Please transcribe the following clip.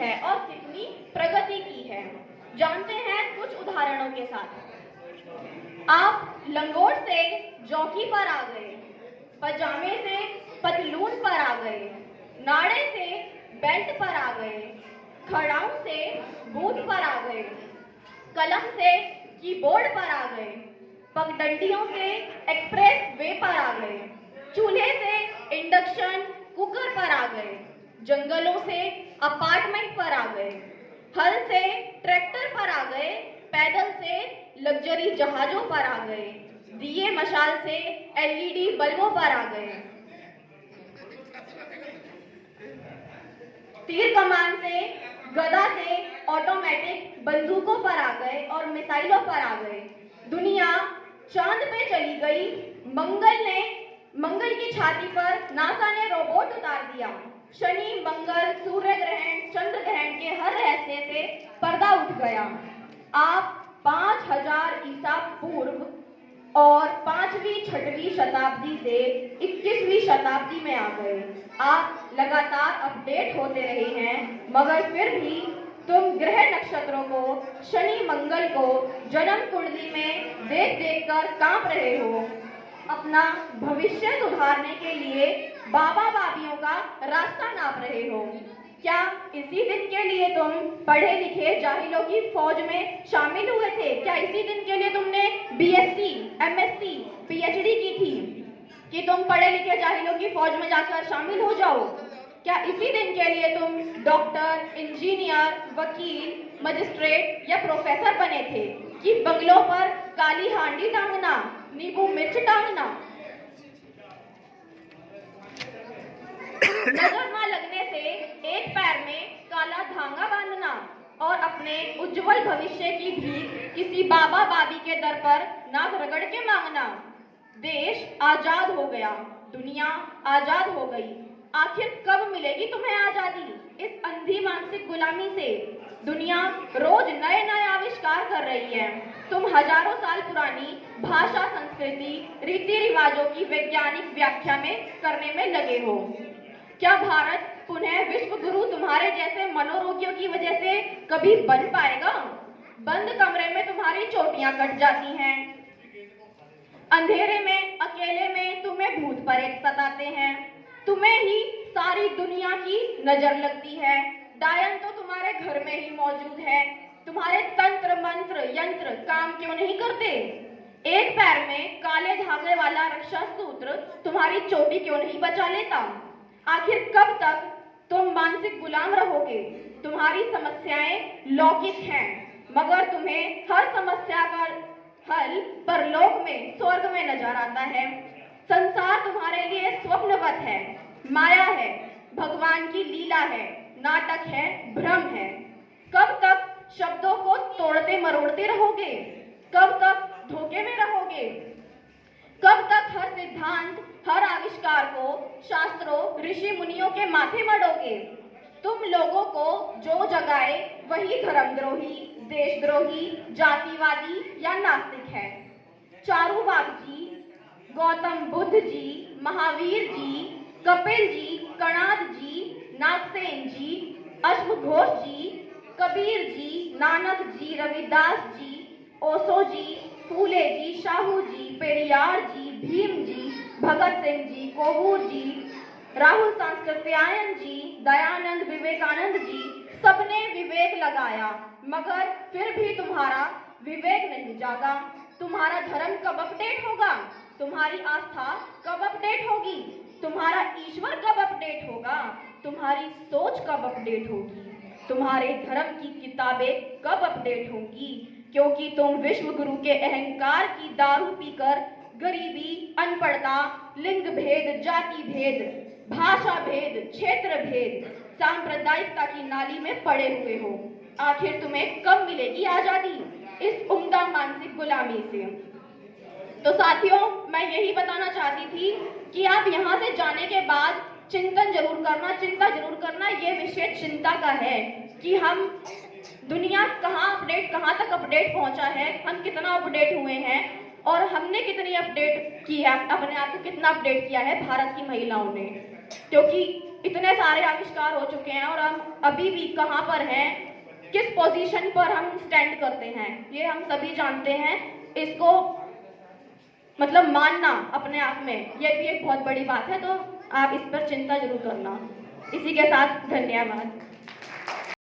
है और कितनी प्रगति की है। जानते हैं कुछ उदाहरणों के साथ। आप लंगोट से जौकी पर आ गए, पजामे से पतलून पर आ गए, नाड़े से बेल्ट पर आ गए, खड़ाऊ से बूट पर आ गए, कलम से कीबोर्ड पर आ गए, पगडंडियों से एक्सप्रेस वे पर आ गए, चूल्हे से इंडक्शन कुकर पर आ गए, जंगलों से अपार्टमेंट पर आ गए, हल से ट्रैक्टर पर आ गए, पैदल से लग्जरी जहाजों पर आ गए, दिए मशाल से एलईडी बल्बों पर आ गए, तीर कमान से गदा से ऑटोमेटिक बंदूकों पर आ गए और मिसाइलों पर आ गए। दुनिया चांद पे चली गई, मंगल की छाती पर नासा ने रोबोट उतार दिया। शनि, मंगल, सूर्य ग्रहण, चंद्र ग्रहण के हर रहस्य से पर्दा उठ गया। आप 5000 ईसा पूर्व और 5वीं 6वीं शताब्दी से 21वीं शताब्दी में आ गए। आप लगातार अपडेट होते रहे हैं, मगर फिर भी तुम ग्रह नक्षत्रों को, शनि मंगल को जन्म कुंडली में देख देख कर कांप रहे हो। अपना भविष्य सुधारने के लिए बाबा बाबियों का रास्ता नाप रहे हो। क्या इसी दिन के लिए तुम पढ़े लिखे जाहिलों की फौज में शामिल हुए थे? क्या इसी दिन के लिए तुमने बीएससी, एमएससी, पीएचडी की थी कि तुम पढ़े लिखे जाहिलों की फौज में जाकर शामिल हो जाओ? क्या इसी दिन के लिए तुम डॉक्टर, इंजीनियर, वकील, मजिस्ट्रेट या प्रोफेसर बने थे कि बंगलों पर काली हांडी टांगना, नींबू मिर्च टांगना, नजर न लगने से एक पैर में काला धागा बांधना और अपने उज्जवल भविष्य की भीख किसी बाबा बाबी के दर पर नाक रगड़ के मांगना? देश आजाद हो गया, दुनिया आजाद हो गई। आखिर कब मिलेगी तुम्हें आजादी इस अंधी मानसिक गुलामी से? दुनिया रोज नए नए आविष्कार कर रही है। तुम हजारों साल पुरानी भाषा, संस्कृति, रीति रिवाजों की वैज्ञानिक व्याख्या में करने में लगे हो। क्या भारत पुनः विश्व गुरु तुम्हारे जैसे मनोरोगियों की वजह से कभी बन पाएगा? बंद कमरे में तुम्हारी चोटियां कट जाती हैं, अंधेरे में, अकेले में तुम्हें भूत प्रेत सताते हैं, तुम्हें ही सारी दुनिया की नजर लगती है। डायन तो तुम्हारे घर में ही मौजूद है। तुम्हारे तंत्र मंत्र यंत्र काम क्यों नहीं करते? एक पैर में काले धागे वाला रक्षा सूत्र तुम्हारी चोटी क्यों नहीं बचा लेता? आखिर कब तक तुम मानसिक गुलाम रहोगे? तुम्हारी समस्याएं लौकिक हैं, मगर तुम्हें हर समस्या का हल परलोक में, स्वर्ग में नजर आता है। संसार तुम्हारे लिए स्वप्नवत है, माया है, भगवान की लीला है, नाटक है, भ्रम है। कब तक शब्दों को तोड़ते मरोड़ते रहोगे? कब तक धोखे में रहोगे? कब तक हर सिद्धांत, हर आविष्कार को शास्त्रों, ऋषि मुनियों के माथे मढ़ोगे? तुम लोगों को जो जगाए वही धर्मद्रोही, देशद्रोही, जातिवादी या नास्तिक है। चारुवाक जी, गौतम बुद्ध जी, महावीर जी, कपिल जी, कणाद जी, नागसेन जी, अश्वघोष जी, कबीर जी, नानक जी, रविदास जी, ओशो जी, फूले जी, शाहू जी, पेरियार जी, भीम जी, भगत सिंह जी, कोहूर जी, राहुल सांस्कृत्यायन जी, दयानंद, विवेकानंद जी, सबने विवेक लगाया, मगर फिर भी तुम्हारा विवेक नहीं जागा। तुम्हारा धर्म कब अपडेट होगा? तुम्हारी आस्था कब अपडेट होगी? तुम्हारा ईश्वर कब अपडेट होगा? तुम्हारी सोच कब अपडेट होगी? तुम्हारे धर्म की किताबें कब अपडेट होंगी? क्योंकि तुम विश्व गुरु के अहंकार की दारू पीकर गरीबी, अनपढ़ता, लिंग भेद, जाति भेद, भाषा भेद, क्षेत्र भेद, सांप्रदायिकता की नाली में पड़े हुए हो। आखिर तुम्हें कब मिलेगी आजादी इस उम्दा मानसिक गुलामी से? तो साथियों, मैं यही बताना चाहती थी कि आप यहाँ से जाने के बाद चिंतन जरूर करना, चिंता जरूर करना। ये विषय चिंता का है कि हम दुनिया कहाँ तक अपडेट पहुंचा है, हम कितना अपडेट हुए हैं और हमने कितनी अपडेट की है, अपने आप को कितना अपडेट किया है भारत की महिलाओं ने। क्योंकि इतने सारे आविष्कार हो चुके हैं और हम अभी भी कहाँ पर हैं, किस पोजीशन पर हम स्टैंड करते हैं, ये हम सभी जानते हैं। इसको मतलब मानना अपने आप में ये भी एक बहुत बड़ी बात है, तो आप इस पर चिंता जरूर करना। इसी के साथ धन्यवाद।